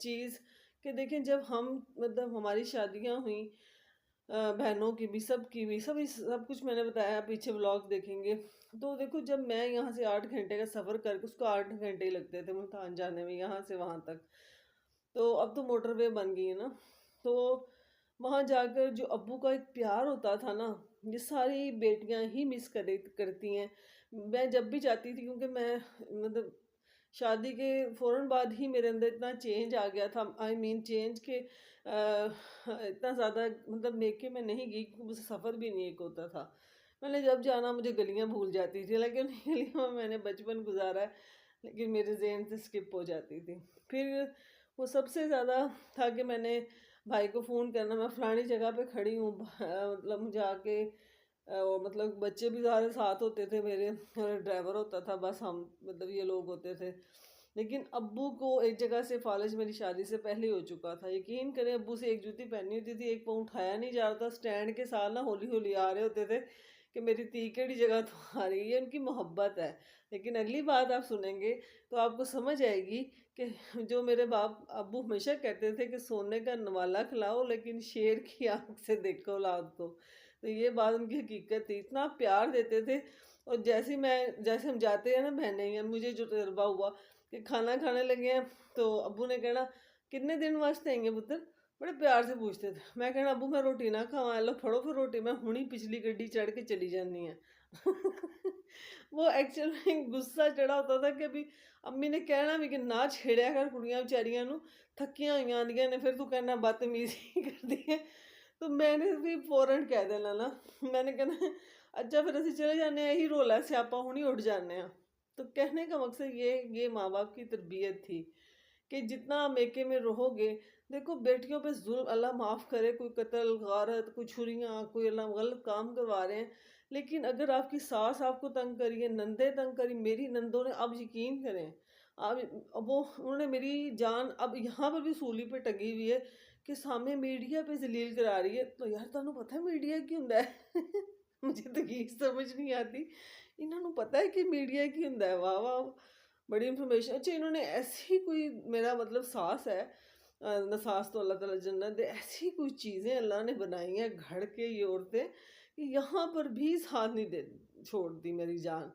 چیز کہ دیکھیں جب ہم مطلب ہماری شادیاں ہوئیں، بہنوں کی بھی، سب کی بھی، سب کچھ میں نے بتایا، پیچھے ولاگ دیکھیں گے تو دیکھو جب میں یہاں سے 8 گھنٹے کا سفر کر کے، اس کو 8 گھنٹے ہی لگتے تھے ملتان جانے میں یہاں سے وہاں تک، تو اب تو موٹر وے بن گئی ہے نا، تو وہاں جا کر جو ابو کا ایک پیار ہوتا تھا نا، یہ ساری بیٹیاں ہی مس کرتی ہیں۔ میں جب بھی جاتی تھی، کیونکہ میں مطلب شادی کے فوراً بعد ہی میرے اندر اتنا چینج آ گیا تھا، آئی مین چینج کہ اتنا زیادہ مطلب میکے میں نہیں گئی، کیونکہ مجھے سفر بھی نہیں ایک ہوتا تھا، میں نے جب جانا مجھے گلیاں بھول جاتی تھی، لیکن گلیوں میں نے بچپن گزارا ہے، لیکن میرے ذہن سے سکپ ہو جاتی تھی۔ پھر وہ سب سے زیادہ تھا کہ میں نے بھائی کو فون کرنا، میں فلانی جگہ پہ کھڑی ہوں، مطلب جا کے مطلب بچے بھی زیادہ ساتھ ہوتے تھے میرے، اور ڈرائیور ہوتا تھا، بس ہم مطلب یہ لوگ ہوتے تھے۔ لیکن ابو کو ایک جگہ سے فالج میری شادی سے پہلے ہو چکا تھا، یقین کریں ابو سے ایک جوتی پہننی ہوتی تھی، ایک پاؤں اٹھایا نہیں جا رہا تھا، سٹینڈ کے ساتھ نا ہولی ہولی آ رہے ہوتے تھے کہ میری تیکڑی جگہ تو آ رہی ہے، یہ ان کی محبت ہے۔ لیکن اگلی بات آپ سنیں گے تو آپ کو سمجھ آئے گی کہ جو میرے ابو ہمیشہ کہتے تھے کہ سونے کا نوالا کھلاؤ لیکن شیر کی آنکھ سے دیکھو اولاد کو، تو یہ بات ان کی حقیقت تھی، اتنا پیار دیتے تھے۔ اور جیسے ہم جاتے ہیں نا بہنیں، یا مجھے جو تجربہ ہوا کہ کھانا کھانے لگے ہیں تو ابو نے کہنا کتنے دن واسطے آئیں گے پتر، بڑے پیار سے پوچھتے تھے، میں کہنا ابو میں روٹی نہ کھاواں، لو پھڑو پھر روٹی، میں ہونی پچھلی گڈی چڑھ کے چلی جانی ہے۔ وہ ایکچوئل میں غصہ چڑھا ہوتا تھا کہ ابھی امی نے کہنا بھی کہ نہ چھیڑیا کر کڑیاں بیچاریاں نو، تھکیاں ہوئی آندیاں نے، پھر تو کہنا بدتمیزی کر دی ہے، تو میں نے بھی فوراً کہہ دینا نا، میں نے کہنا اچھا پھر اسی چلے جانے ہیں، یہی رولا ہے سیاپا ہونی اٹھ جانے ہیں۔ تو کہنے کا مقصد یہ ماں باپ کی تربیت تھی کہ جتنا میکے میں رہو گے، دیکھو بیٹیوں پہ ظلم اللہ معاف کرے، کوئی قتل غارت، کوئی چھریاں، کوئی اللہ غلط کام کروا رہے ہیں، لیکن اگر آپ کی ساس آپ کو تنگ کریے، نندے تنگ کری، میری نندوں نے، آپ یقین کریں، انہوں نے میری جان اب یہاں پر بھی سولی پہ ٹنگی ہوئی ہے کہ سامنے میڈیا پہ ذلیل کرا رہی ہے، تو یار تمہیں پتہ ہے میڈیا کی ہوندا ہے؟ مجھے تو یہ سمجھ نہیں آتی، انہوں نے پتہ ہے کہ میڈیا کی ہوندا ہے، واہ واہ، بڑی انفارمیشن۔ اچھا انہوں نے ایسی کوئی، میرا مطلب ساس ہے، نساس تو اللہ تعالیٰ جنت دے، ایسی کوئی چیزیں اللہ نے بنائی ہیں گھڑ کے یہ عورتیں کہ یہاں پر بھی ساتھ نہیں چھوڑتی میری جان۔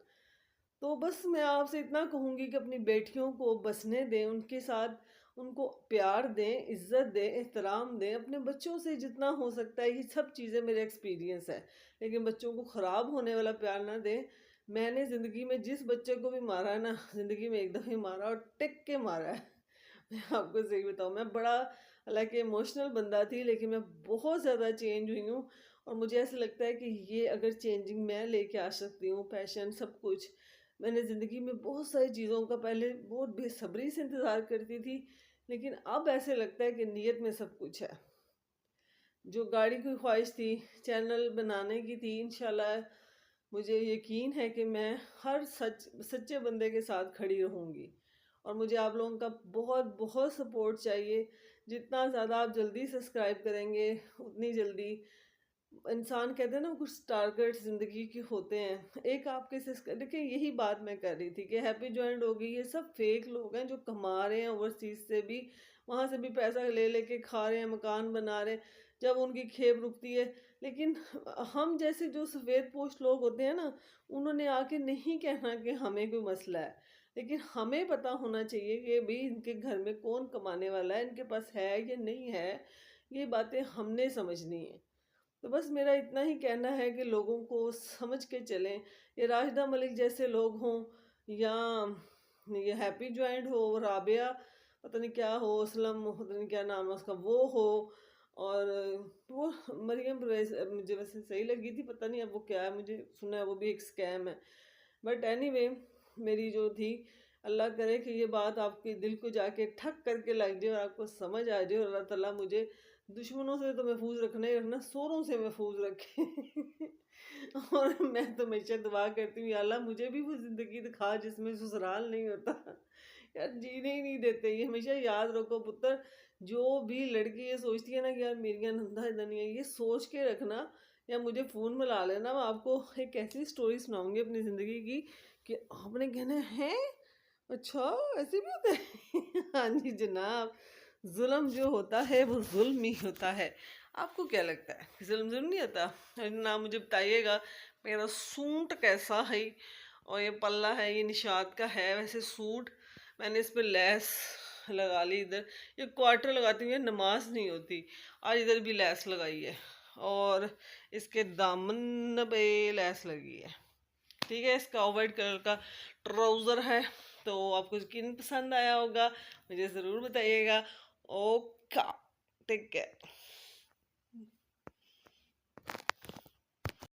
تو بس میں آپ سے اتنا کہوں گی کہ اپنی بیٹیوں کو بسنے دیں، ان کے ساتھ ان کو پیار دیں، عزت دیں، احترام دیں، اپنے بچوں سے جتنا ہو سکتا ہے، یہ سب چیزیں میرے ایکسپیرینس ہے، لیکن بچوں کو خراب ہونے والا پیار نہ دیں۔ میں نے زندگی میں جس بچے کو بھی مارا ہے نا، زندگی میں ایک دفعہ ہی مارا اور ٹک کے مارا ہے۔ میں آپ کو صحیح بتاؤں، میں بڑا حالانکہ ایموشنل بندہ تھی، لیکن میں بہت زیادہ چینج ہوئی ہوں، اور مجھے ایسا لگتا ہے کہ یہ اگر چینجنگ میں لے کے آ سکتی ہوں، پیشن سب کچھ، میں نے زندگی میں بہت ساری چیزوں کا پہلے بہت بے صبری سے انتظار کرتی تھی، لیکن اب ایسے لگتا ہے کہ نیت میں سب کچھ ہے۔ جو گاڑی کی خواہش تھی، چینل بنانے کی تھی، انشاءاللہ مجھے یقین ہے کہ میں ہر سچے بندے کے ساتھ کھڑی رہوں گی، اور مجھے آپ لوگوں کا بہت بہت سپورٹ چاہیے۔ جتنا زیادہ آپ جلدی سبسکرائب کریں گے، اتنی جلدی انسان کہتے ہیں نا کچھ ٹارگٹ زندگی کے ہوتے ہیں، ایک آپ کے دیکھیں یہی بات میں کر رہی تھی کہ ہیپی جوائنٹ ہو گئی، یہ سب فیک لوگ ہیں جو کما رہے ہیں اوورسیز سے بھی، وہاں سے بھی پیسہ لے لے کے کھا رہے ہیں، مکان بنا رہے ہیں، جب ان کی کھیپ رکتی ہے۔ لیکن ہم جیسے جو سفید پوش لوگ ہوتے ہیں نا، انہوں نے آ کے نہیں کہنا کہ ہمیں کوئی مسئلہ ہے، لیکن ہمیں پتہ ہونا چاہیے کہ بھی ان کے گھر میں کون کمانے والا ہے، ان کے پاس ہے یا نہیں ہے، یہ باتیں ہم نے سمجھنی ہیں۔ تو بس میرا اتنا ہی کہنا ہے کہ لوگوں کو سمجھ کے چلیں، یہ راشدہ ملک جیسے لوگ ہوں، یا یہ ہیپی جوائنٹ ہو، رابعہ پتہ نہیں کیا ہو، اسلم پتہ نہیں کیا نام ہے اس کا وہ ہو، اور وہ مریم پرویز مجھے ویسے صحیح لگی تھی، پتہ نہیں اب وہ کیا ہے، مجھے سنا ہے وہ بھی ایک اسکیم ہے، بٹ اینی وے میری جو تھی، اللہ کرے کہ یہ بات آپ کے دل کو جا کے ٹھک کر کے لگ جائے اور آپ کو سمجھ آ جائے، اور اللہ تعالیٰ مجھے دشمنوں سے تو محفوظ رکھنا ہی رکھنا، سوروں سے محفوظ رکھے۔ اور میں تو ہمیشہ دعا کرتی ہوں یا اللہ مجھے بھی وہ زندگی دکھا جس میں سسرال نہیں ہوتا، یار جینے ہی نہیں دیتے۔ یہ ہمیشہ یاد رکھو پتر، جو بھی لڑکی یہ سوچتی ہے نا کہ یار میری نندہ ادھر نہیں ہے، یہ سوچ کے رکھنا، یا مجھے فون ملا لینا، میں آپ کو ایک ایسی سٹوری سناؤں گی اپنی زندگی کی کہ آپ نے کہنا ہے اچھا ایسے بھی ہوتا ہے۔ ہاں جی جناب، ظلم جو ہوتا ہے وہ ظلم ہی ہوتا ہے. آپ کو کیا لگتا ہے ظلم نہیں ہوتا؟ نہ مجھے بتائیے گا میرا سوٹ کیسا ہے، اور یہ پلہ ہے یہ نشاد کا ہے. ویسے سوٹ میں نے اس پہ لیس لگا لی، ادھر یہ کوارٹر لگاتی ہوں، یہ نماز نہیں ہوتی، آج ادھر بھی لیس لگائی ہے، اور اس کے دامن پہ لیس لگی ہے. ٹھیک ہے، اس کا وائٹ کلر کا ٹراؤزر ہے. تو آپ کو یقین پسند آیا ہوگا، مجھے ضرور بتائیے گا. Okay, take care.